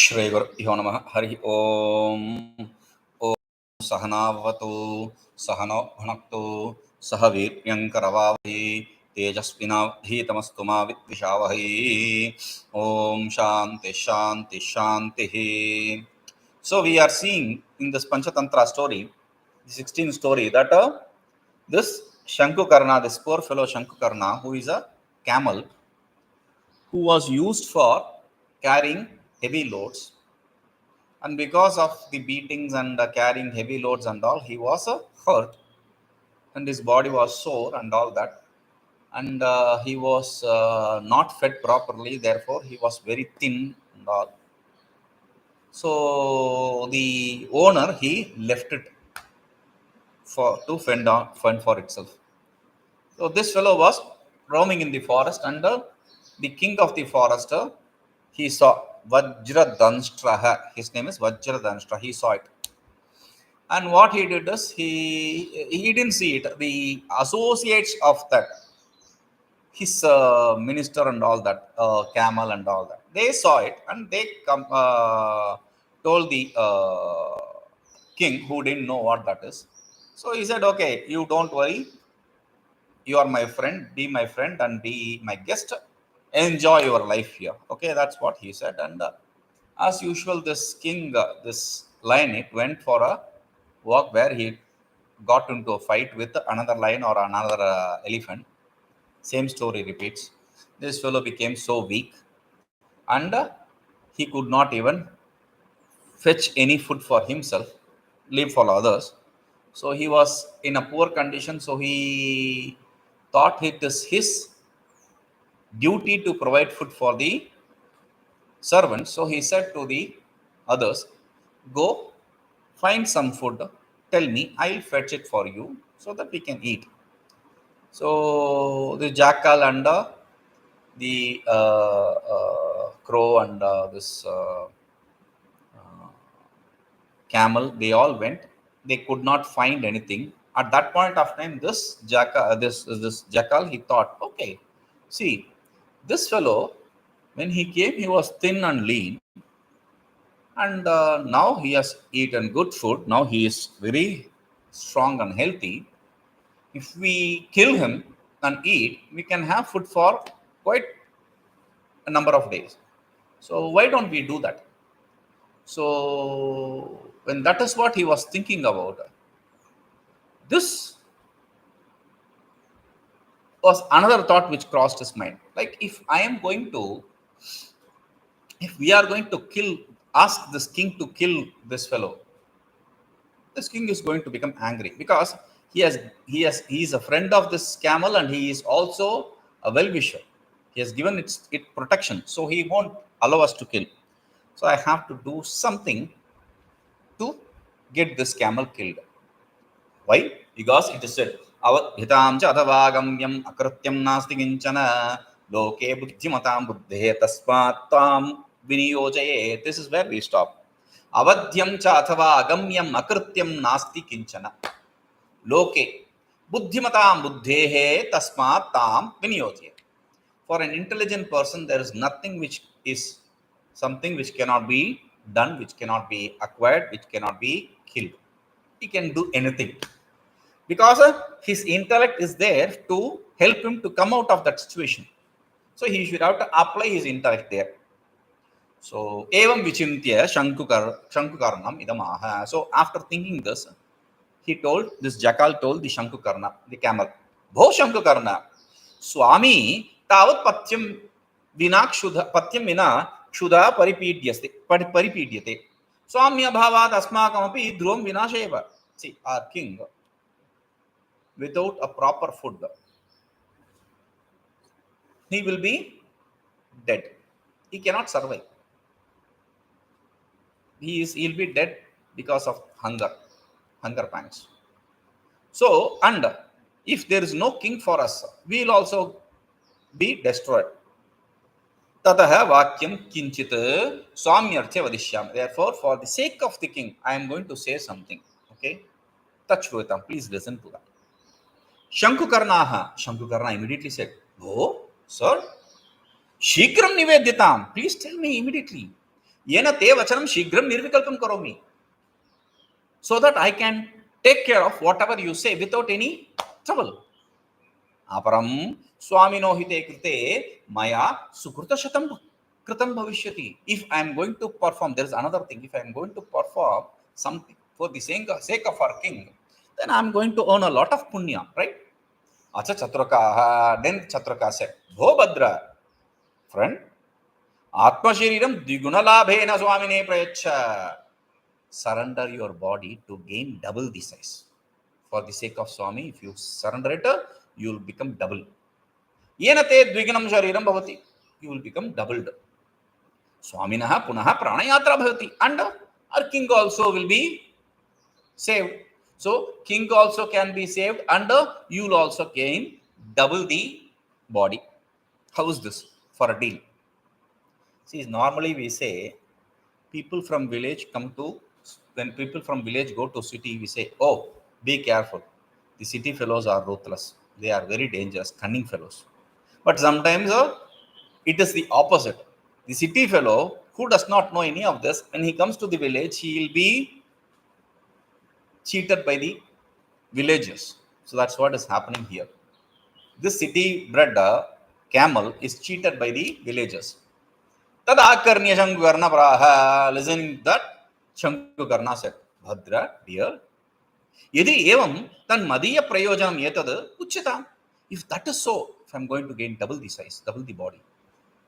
श्रीगुरुभ्यो नमः। हरि ओम। ओम सहनावतु सहनो भुनक्तु सह वीर्यङ्करवावहै तेजस्विनावधीतमस्तु मा विद्विषावहै। ओम शांति शांति शांति. So we are seeing in this Panchatantra story, the 16th story, that this śaṅkukarṇa, this poor fellow śaṅkukarṇa, who is a camel, who was used for carrying heavy loads, and because of the beatings and carrying heavy loads and all, he was hurt and his body was sore and all that, and he was not fed properly, therefore he was very thin and all. So the owner, he left it to fend for itself. So this fellow was roaming in the forest, and the king of the forest, he saw Vajradhanshtra. His name is Vajradhanshtra. He saw it, and what he did is he didn't see it. The associates of that, his minister and all that, camel and all that, they saw it, and they told the king, who didn't know what that is. So he said, "Okay, you don't worry. You are my friend. Be my friend and be my guest. Enjoy your life here." Okay, that's what he said. And as usual, this king, this lion, it went for a walk where he got into a fight with another lion or another elephant. Same story repeats. This fellow became so weak, and he could not even fetch any food for himself, leave for others. So he was in a poor condition. So he thought it is his duty to provide food for the servants. So he said to the others, "Go find some food, tell me, I'll fetch it for you so that we can eat." So the jackal and the crow and this camel, they all went. They could not find anything. At that point of time, this jackal, he thought, okay, see, this fellow, when he came, he was thin and lean, and now he has eaten good food. Now he is very strong and healthy. If we kill him and eat, we can have food for quite a number of days. So why don't we do that? So when that is what he was thinking about, this was another thought which crossed his mind. Like, if we are going to ask this king to kill this fellow, this king is going to become angry, because he is a friend of this camel, and he is also a well-wisher. He has given it protection, so he won't allow us to kill. So I have to do something to get this camel killed. Why? Because it is said, "Avaddhitāṃ ca adavāgamyam akrityam nāsti kiñcana loke buddhimatāṃ buddhe tasmāttāṃ viniyojayet." This is where we stop. Avadhyam cha athava agamyam akrityam nasti kinchana loke buddhimatāṃ buddhehe tasmāttāṃ viniyojayet. For an intelligent person, there is nothing which is something which cannot be done, which cannot be acquired, which cannot be killed. He can do anything, because his intellect is there to help him to come out of that situation. So he should have to apply his intellect there. So evaṃ vicintya śaṅkukarṇamidamāha. So after thinking this, this jackal told the śaṅkukarṇa, the camel, "Bhoḥ śaṅkukarṇa, svāmī tāvatpathyaṃ vinā kṣudhayā paripīḍyate svāmyabhāvādasmākamapi dhruvaṃ vināśa." See, our king, without a proper food, he will be dead. He cannot survive. He'll be dead because of hunger pangs. So, and if there is no king for us, we will also be destroyed. Tataha vākyaṃ kiñcitsvāmyarthe vadiṣyāmi. Therefore, for the sake of the king, I am going to say something. Okay? Tacchrūyatām. Please listen to that. śaṅkukarṇa immediately said, "Oh, sir, śīghraṃ nivedyatāṃ. Please tell me immediately. yena te vacanaṃ śrīghraṃ nirvikalpam karomi. So that I can take care of whatever you say without any trouble. Aparam swamino hite krite maya sukrita shatam kritam bhavishyati. If I am going to perform, there is another thing. If I am going to perform something for the sake of our king, then I am going to earn a lot of punya, right? Acha chaturaka. Then chaturaka said, Bho Badra, friend, Atma Shariram Digunalabhena Swamine Prayacha. Surrender your body to gain double the size. For the sake of Swami, if you surrender it, you will become double. Yena te dviganam shariram bhavati. You will become doubled. Swaminaha punaha pranayatra bhavati. And our king also will be saved. So, king also can be saved and you will also gain double the body. How is this for a deal? See, normally we say people from village when people from village go to city, we say, oh, be careful. The city fellows are ruthless. They are very dangerous, cunning fellows. But sometimes it is the opposite. The city fellow who does not know any of this, when he comes to the village, he will be cheated by the villagers. So that's what is happening here. This city bred camel is cheated by the villagers. Tadakarnya śaṅkukarṇa praha. Listening to that, śaṅkukarṇa said, Bhadra, dear, yadi evaṃ tan madhiya prayojanam etad uchyatāṃ. If that is so, if I am going to gain double the size, double the body,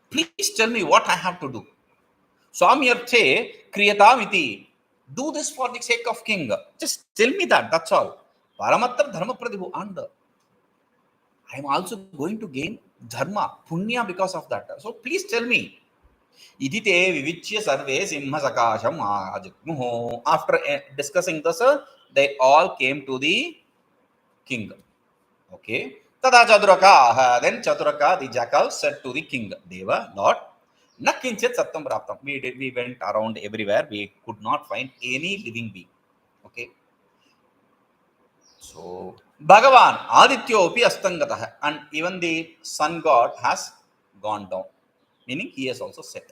please tell me what I have to do. svāmyabhāvādasmākamapi kṣudhayā iti. Do this for the sake of king. Just tell me that, that's all. Paramattar dharma pradibhu. And I am also going to gain dharma, punya because of that. So please tell me. Idite vivichya sarve siṃhasakāśam ājagmuho. After discussing this, they all came to the king. Okay. Tada chaturaka. Then Chaturaka, the jackal, said to the king, Deva, Lord, na kiñcitsvāmyarthe praptam. We went around everywhere. We could not find any living being. Okay. So, bhagavānādityo'pyastaṃ. And even the sun god has gone down. Meaning he has also set.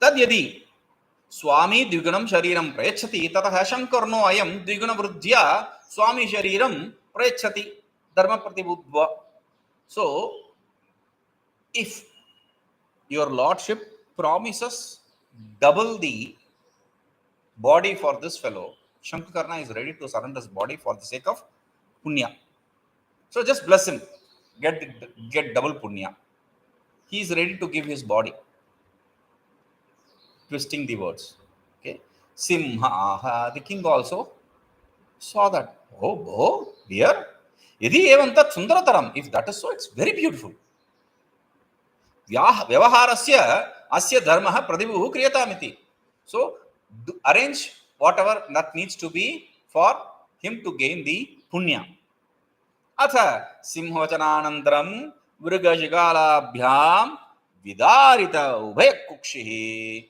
Tad yadi swāmī dviganam shariram prayachati tataha śaṅkukarṇo'yaṃ dvigana vruddhya swāmī shariram prayachati dharma pratibhuddva. So, if your lordship promises double the body for this fellow, śaṅkukarṇa is ready to surrender his body for the sake of punya. So just bless him, get double punya. He is ready to give his body. Twisting the words. Okay. Simha, the king also saw that. Oh, dear. Yadi evaṃ tat sundarataram. If that is so, it's very beautiful. Vyavaharasya asya dharmaha pradibhuhu kriyatāṃ iti. So, arrange whatever that needs to be for him to gain the punya. Atha simhochananantaram vrugashikālābhyāṃ vidarita ubhayakukṣihi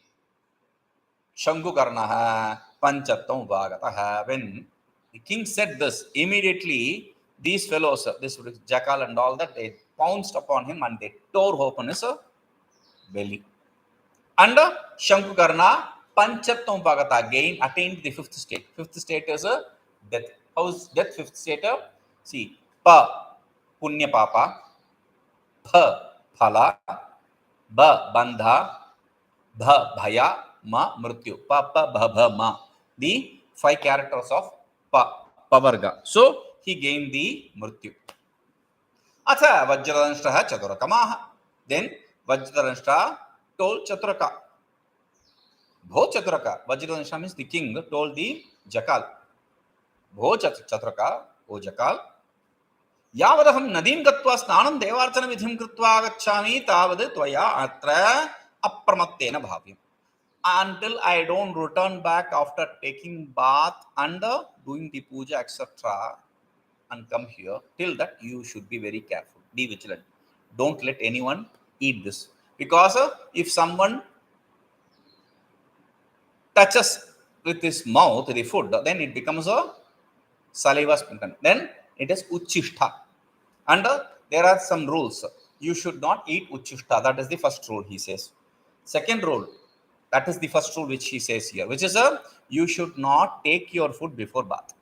śaṅkukarṇah panchattam vāgatah. When the king said this, immediately these fellows, this jackal and all that, they pounced upon him and they tore open his belly. And śaṅkukarṇa panchattam vāgatah again attained the fifth state. Fifth state is death. How is death fifth state? See, pa punya papa, bha phala, ba bandha, bha bhaya, ma mrityu. Pa pa bha bha ma. The 5 characters of pavarga. So he gained the mrityu. Atha vajradanshtaha chaturakamaha. Then vajradanshta told Chaturaka. Bho Chaturaka. Vajradanshta means the king told the jackal. Bho Chaturaka, O jackal. Yavadaham nadim gatva snānam devarchana vidhim krutva gacchāmi tāvattvayā'trāpramattena bhavyam. Until I don't return back after taking bath and doing the puja, etc., and come here, till that you should be very careful. Be vigilant. Don't let anyone eat this. Because if someone touches with his mouth the food, then it becomes a saliva spinton. Then it is uchishta. And there are some rules. You should not eat uchishta. That is the first rule, he says. Second rule, that is the first rule which he says here, which is you should not take your food before bath.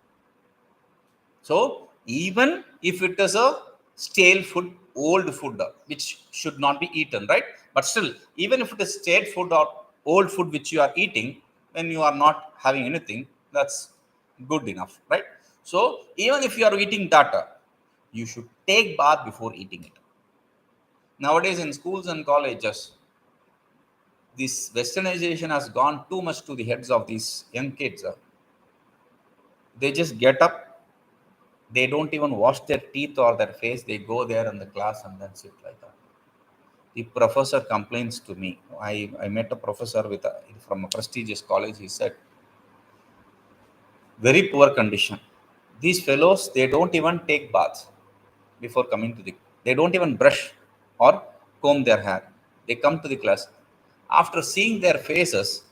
So even if it is a stale food, old food, which should not be eaten, right? But still, even if it is stale food or old food which you are eating, when you are not having anything, that's good enough, right? So even if you are eating that, you should take bath before eating it. Nowadays in schools and colleges, this westernization has gone too much to the heads of these young kids. They just get up, they don't even wash their teeth or their face, they go there in the class and then sit like that. The professor complains to me. I met a professor from a prestigious college. He said, very poor condition. These fellows, they don't even take baths before coming to they don't even brush or comb their hair. They come to the class. After seeing their faces,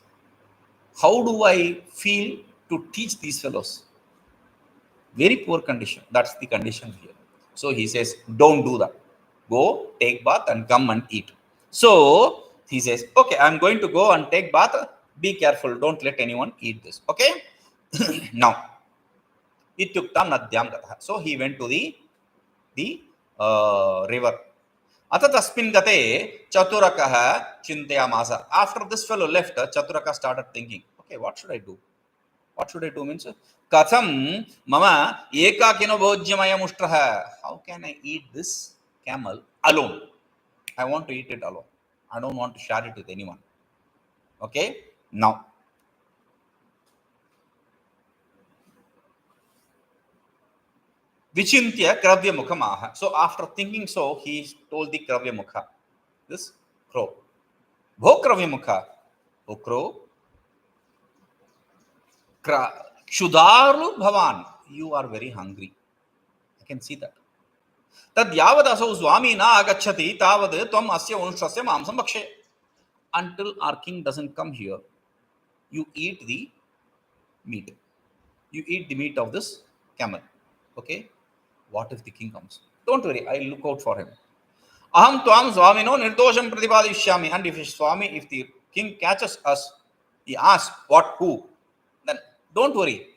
how do I feel to teach these fellows? Very poor condition. That's the condition here. So he says, don't do that. Go take bath and come and eat. So he says, okay, I'm going to go and take bath. Be careful. Don't let anyone eat this. Okay. Now, so he went to the river. Atatasmin gate chaturakaha chintayamasa. After this fellow left, Chaturaka started thinking, okay, what should I do? What should I do means, katham mama ekakino bhojyo'yamuṣṭro. How can I eat this camel alone? I want to eat it alone. I don't want to share it with anyone. Okay, now. Vicintya kravyamukamaha. So after thinking so, he told the kravyamukha, this crow, bho kravyamukha, O crow, kṣudhayā, you are very hungry. I can see that. Tad yavadasau svāmī na agacchati tāvattvayā'trāpramattena asya unuṣṭrasya māmsam bhakṣe. Until our king doesn't come here, you eat the meat. You eat the meat of this camel. Okay? What if the king comes? Don't worry, I'll look out for him. Aham tvam svāmino nirdosham pratipādyiśyāmi. And if Swami, if the king catches us, he asks, what, who? Then don't worry.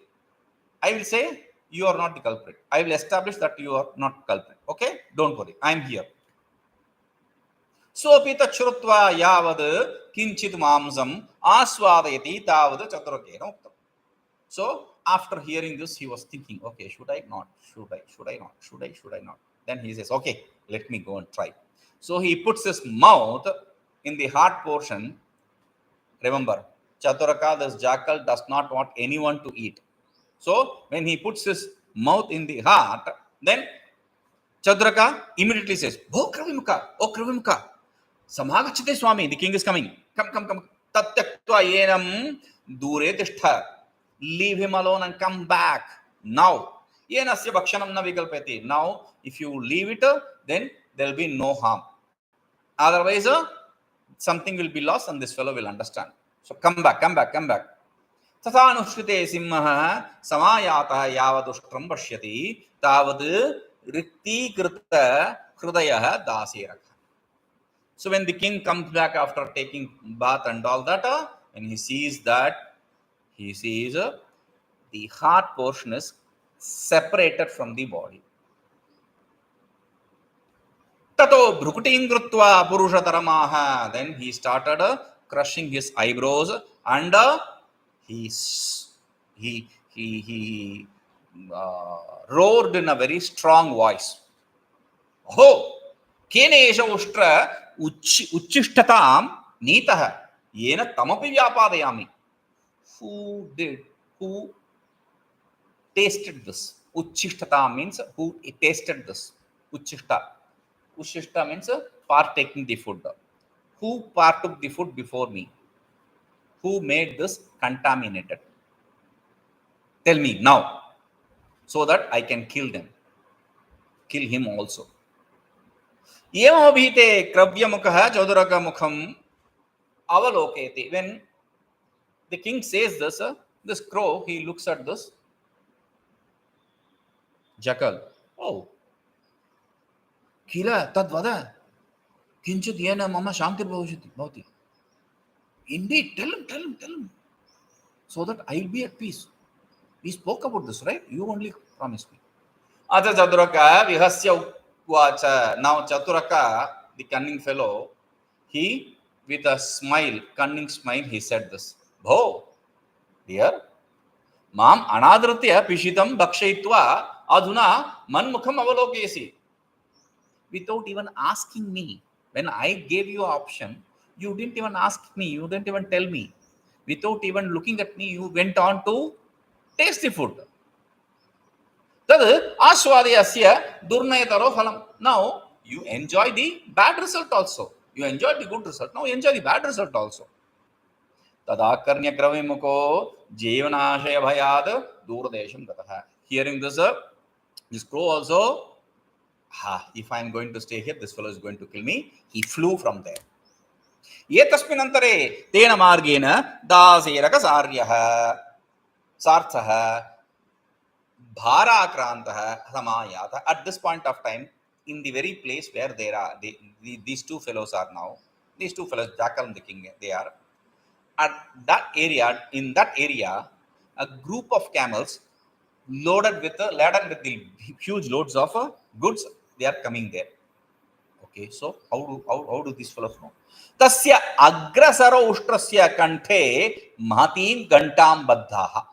I will say, you are not the culprit. I will establish that you are not culprit. Okay? Don't worry. I am here. Sopi tacchrūtva yāvad kiñcitsvāmyarthe āsvādayati tāvad caturako'pi. So after hearing this, he was thinking, okay, should I not? Should I not? Should I not? Then he says, okay, let me go and try. So he puts his mouth in the heart portion. Remember, Chaturaka, this jackal, does not want anyone to eat. So when he puts his mouth in the heart, then Chaturaka immediately says, Oh Kravimukha, samagacchate Swami, the king is coming. Come. Tattyaktva yena leave him alone and come back. Now, yena bhakṣanaṃ na vikalpati. Now, if you leave it, then there will be no harm. Otherwise, something will be lost and this fellow will understand. So come back. Tathanushkrite siṃhah samāyātah yāvaduṣṭram paṣyati tāvad riktīkrita hrudayah dāserako'yaṃ. So when the king comes back after taking bath and all that, when he sees that, he sees the heart portion is separated from the body. Tato bhrukutīṃ krutva puruṣataramaha. Then he started crushing his eyebrows and he roared in a very strong voice. Oh, kenesha uṣṭra uchishtatāṃ nītah yena tamapi vyāpādayāmi. Who tasted this? Uchishtatāṃ means who tasted this. Uchishta means partaking the food. Who partook the food before me? Who made this contaminated? Tell me now, so that I can kill them. Kill him also. Evaṃ abhite kravyamukha chaturakamukham avaloketi. When the king says this crow, he looks at this jackal. Oh, kila tad vada kiñcit yena mama śaṅkukarṇa bhavati. Indeed, tell him, so that I will be at peace. We spoke about this, right? You only promise me. Acha Chaturaka vihasya uvacha. Now Chaturaka, the cunning fellow, he with a smile, cunning smile, he said this. Bho, dear, mam anadritya pishitam bhakṣayitvā'dhunā manmukham avalokayasi. Without even asking me, when I gave you an option, you didn't even ask me, you didn't even tell me. Without even looking at me, you went on to taste the food. Tad aswadayasya durnayataro phalam. Now you enjoy the bad result also. You enjoyed the good result. Now enjoy the bad result also. Tadakarnya kravimuko jevanashaya bhayad duradesham gataha. Hearing this, this crow also, if I am going to stay here, this fellow is going to kill me. He flew from there. Etasminantare tena margena dāserako'yaṃ sarthaha bhārakrāntaha samayātha. At this point of time, in the very place where there are these two fellows are now, these two fellows, Jackal and the king, they are at that area. In that area, a group of camels laden with the huge loads of goods, they are coming there. Okay, so how do these fellows know? Tasya dāserako'yam kanthe mahatīṃ gantāṃ baddhaha.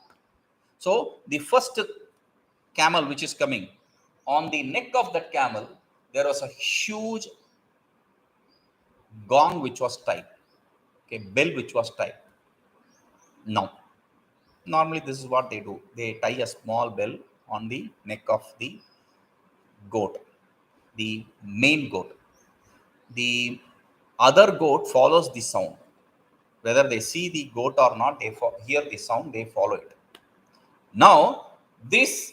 So the first camel which is coming, on the neck of that camel there was a huge gong which was tied, okay, bell which was tied. Now, normally this is what they do. They tie a small bell on the neck of the goat, the main goat. The other goat follows the sound. Whether they see the goat or not, they hear the sound, they follow it. Now, this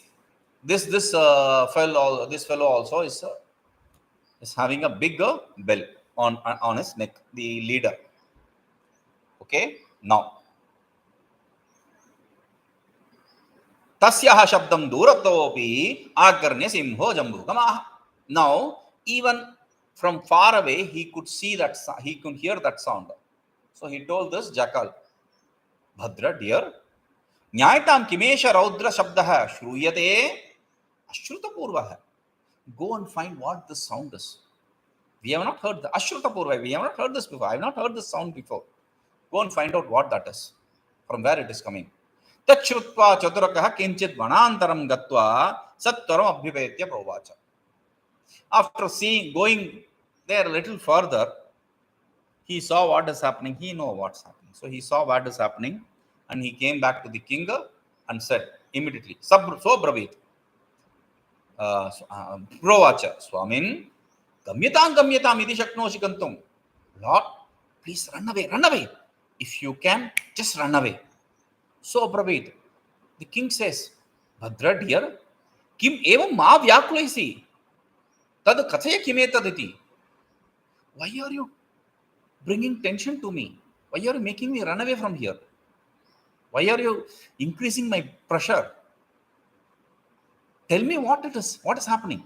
fellow also is having a big bell on his neck, the leader. Okay, now tasyaha shabdam dūrato'pyāstaṃ ākarnya siṃho'pi. Now, even from far away, he could see that, he could hear that sound. So he told this jackal, Bhadra, dear, nyāyatāṃ kimesha raudra shabdaha śrūyate'śrutapūrvaḥ. Go and find what this sound is. We have not heard the śrūyatepurvaḥ. We have not heard this before. I have not heard this sound before. Go and find out what that is, from where it is coming. Tacchrūyatām caturako'pi kiñcitsvāmyarthe gatva sattvaram abhipetya provacha. After going there a little further, he saw what is happening. He knows what's happening. So he saw what is happening, and he came back to the king and said immediately, so bravīt. Provacha, Swāmī, gamyatāṃ iti shaknosi kantum. Lord, please run away. If you can, just run away. So bravīt. The king says, Bhadra, dear, kim evaṃ mā vyākulayasi. Tad kathaya kimetaditi. Why are you bringing tension to me? Why are you making me run away from here? Why are you increasing my pressure? Tell me what it is. What is happening?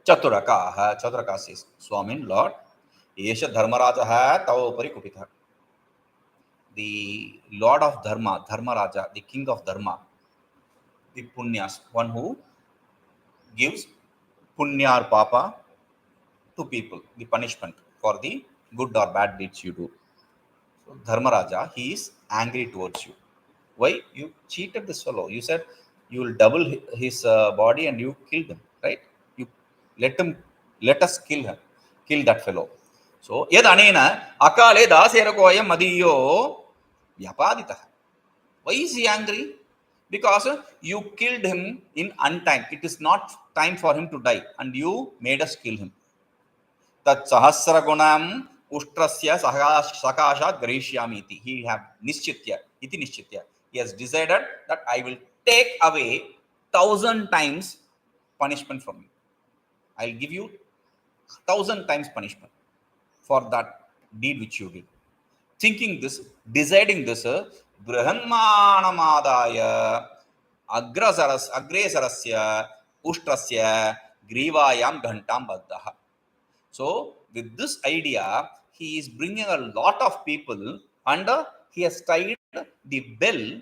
Chaturaka says, Swāmī, Lord, Esha Dharmaraja tava upari kupitha. The Lord of Dharma, Dharmaraja, the king of Dharma, the Punyas, one who gives punya or papa to people, the punishment for the good or bad deeds you do. So Dharmaraja, he is angry towards you. Why? You cheated this fellow. You said you will double his body and you killed him, right? You let us kill that fellow. So yad anena akale dāserako'yaṃ madhyo. Why is he angry? Because you killed him in untime. It is not time for him to die, and you made us kill him. Tat sahasragunam ushtrasya sakashat vadiṣyāmi iti. He have niśchitya. He has decided that I will take away 1,000 times punishment from you. I will give you 1,000 times punishment for that deed which you did. Thinking this, deciding this, Brahmanāmadāya agresarasya ushtrasya grīvāyāṃ ghantāṃ baddhaha. So with this idea, he is bringing a lot of people, and he has tied the bell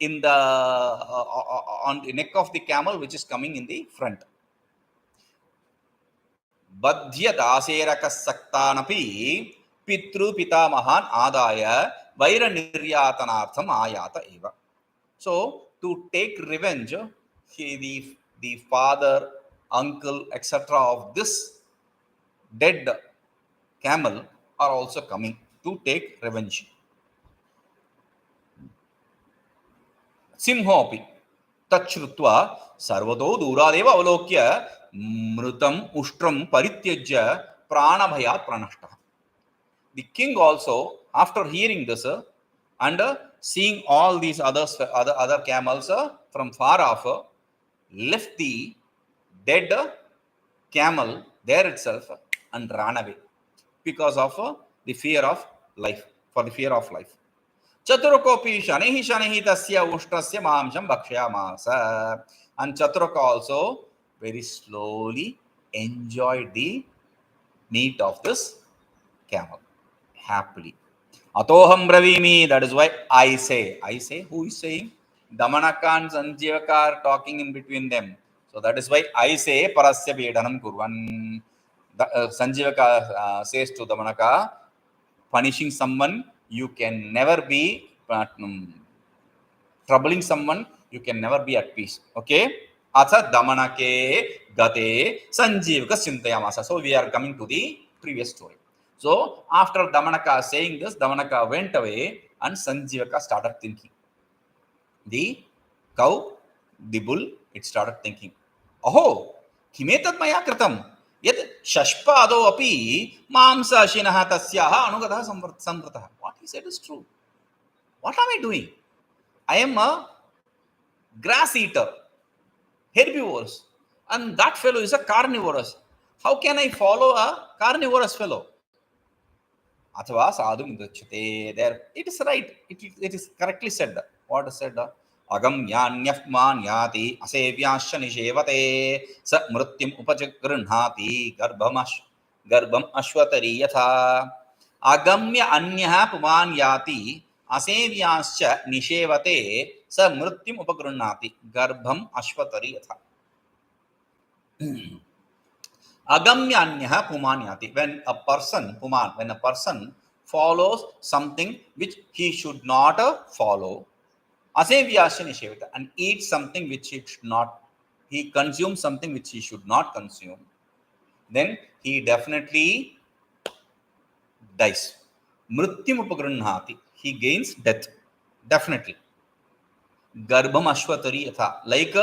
in the on the neck of the camel, which is coming in the front. Badhya dāserako'yaṃ pitru pitamahan adaya vaira niryatanartham ayata eva. So to take revenge, the father, uncle, etc. of this dead camel are also coming to take revenge. siṃho'pi tacchrūyatām sarvato dūrādeva avalokya mrutam uṣṭram parityajya pranabhayāt pranashtaḥ. The king also, after hearing this and seeing all these other camels from far off, left the dead camel there itself and ran away because of the fear of life, for the fear of life. Caturako'pi śaṅkukarṇa tasya uṣṭrasya māṁśam bhakṣayitvā'dhunā. And Caturaka also very slowly enjoyed the meat of this camel happily. Atoham bravimi, that is why I say, who is saying? Damanaka and Sanjivaka are talking in between them. So that is why I say, parasya pedanam kurvan. Sanjivaka says to Damanaka, punishing someone, you can never be troubling someone, you can never be at peace. Okay? Atha damanake gate sanjivaka chintayamasa. So we are coming to the previous story. So after Damanaka saying this, Damanaka went away and Sanjivaka started thinking. The cow, the bull, it started thinking, Aho, kimetat maya kritam yad shashpado api mamsa shinaha tasyaha anugataha samvrataha. What he said is true. What am I doing? I am a grass eater, herbivores, and that fellow is a carnivorous. How can I follow a carnivorous fellow? Athava sadhum dachyate. There, it is right. It is correctly said. What is said? Agam yanyafmanyati asevyasya nishevate sa mrityam upachakruṇhāti garbham ashvatariyatha. Agamya anyah pumanyati asevyasya nishevate sa mrityam upagruṇhāti garbham ashvatariyatha. Agamya anyah pumanyati. When a person follows something which he should not follow, asevyasya nishevate, and eats something which he should not, he consumes something which he should not consume, then he definitely dies. Mrityam upagruṇhāti, he gains death, definitely. Garbham ashvatariyatha, like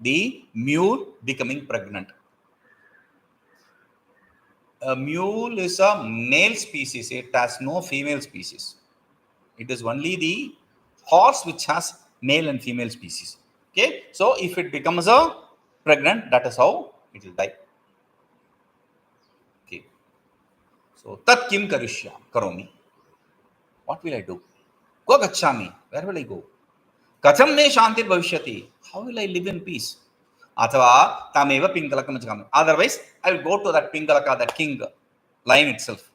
the mule becoming pregnant. A mule is a male species, it has no female species. It is only the horse which has male and female species. Okay, so if it becomes a pregnant, that is how it will die. Okay, so tat kim karomi, what will I do? Ko gacchami, where will I go? Katham me shantir bhavishyati, how will I live in peace? Athava tameva pingalakam chakam. Otherwise, I will go to that pingalaka, that king lion itself.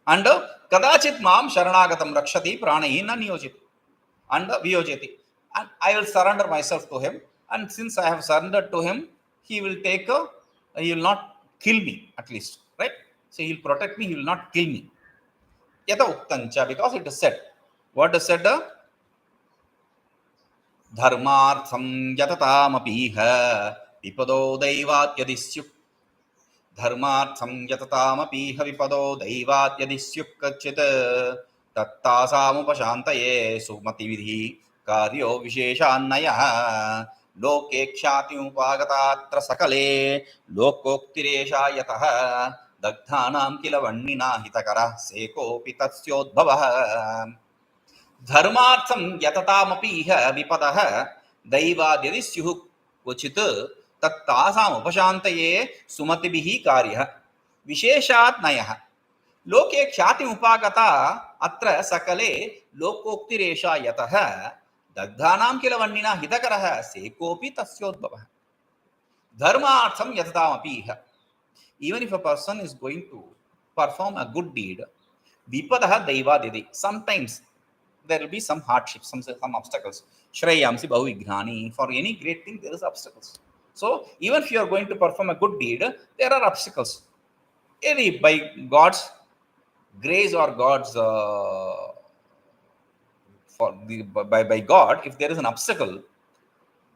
And kadachit mam sharanagatam rakshati pranahi na niyojiti. And viyojati. And I will surrender myself to him. And since I have surrendered to him, he will he will not kill me, at least. Right? So he will protect me, he will not kill me. Yata uktancha, because it is said. What is said? Dharmartham yatatāmapiha vipado daivat yadisyuk. Dharmartham yatatāmapiha vipado daivat yadisyuk kachit tattāsamupashantaye sumatividhi karyo visheshannayaha loke kṣatyumupāgatātra sakale lokoktiresha yataha dagdhanam kilavannina hitakara sekopi tatsyodbhavah. Dharmartham yatatāmapiha vipadaha daivadyadisyuh kvachit tattāsam upashantaye sumatibihi karyah visheshat nayah loke kṣatim upagata atra sakale lokoktiresha yataha dagdhanam kilavannina hitakaraha sekopi tasyodbhavah. Dharmartham yatatāmapiha. even if a person is going to perform a good deed, vipadaha daivadidi. Sometimes there will be some hardships, some obstacles. Shreyamsi bahuvigrani. For any great thing, there is obstacles. So even if you are going to perform a good deed, there are obstacles. Any by God's grace or God's by God, if there is an obstacle,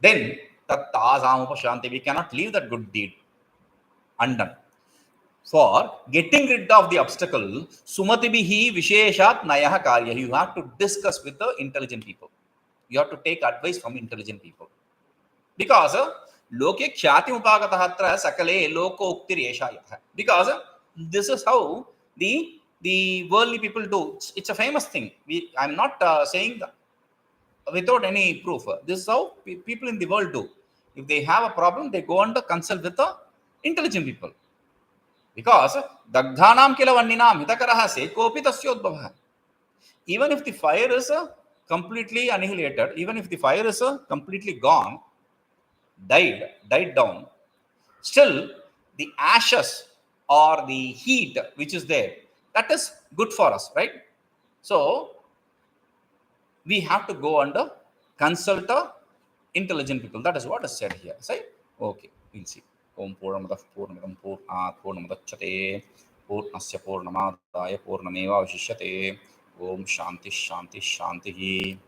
then we cannot leave that good deed undone. For getting rid of the obstacle, sumatibihi visheshat nayaha karya. You have to discuss with the intelligent people. You have to take advice from intelligent people. Because loke khyati upagataha atra sakale loko uktiryeshayatha. Because this is how the worldly people do. It's a famous thing. I'm not saying that without any proof. This is how people in the world do. If they have a problem, they go and consult with the intelligent people. Because dagdhanam kilavanninam hitakaraha se kopi tasyodbhavah. Even if the fire is completely annihilated, even if the fire is completely gone, died down, still the ashes or the heat which is there, that is good for us, right? So we have to go and consult intelligent people. That is what is said here. Say, okay, we'll see. Om Purnamadah Purnamidam Purnat Purnamadachyate Purnasya Purnamadaya Purnamevavashishyate. Om Shanti Shanti Shanti.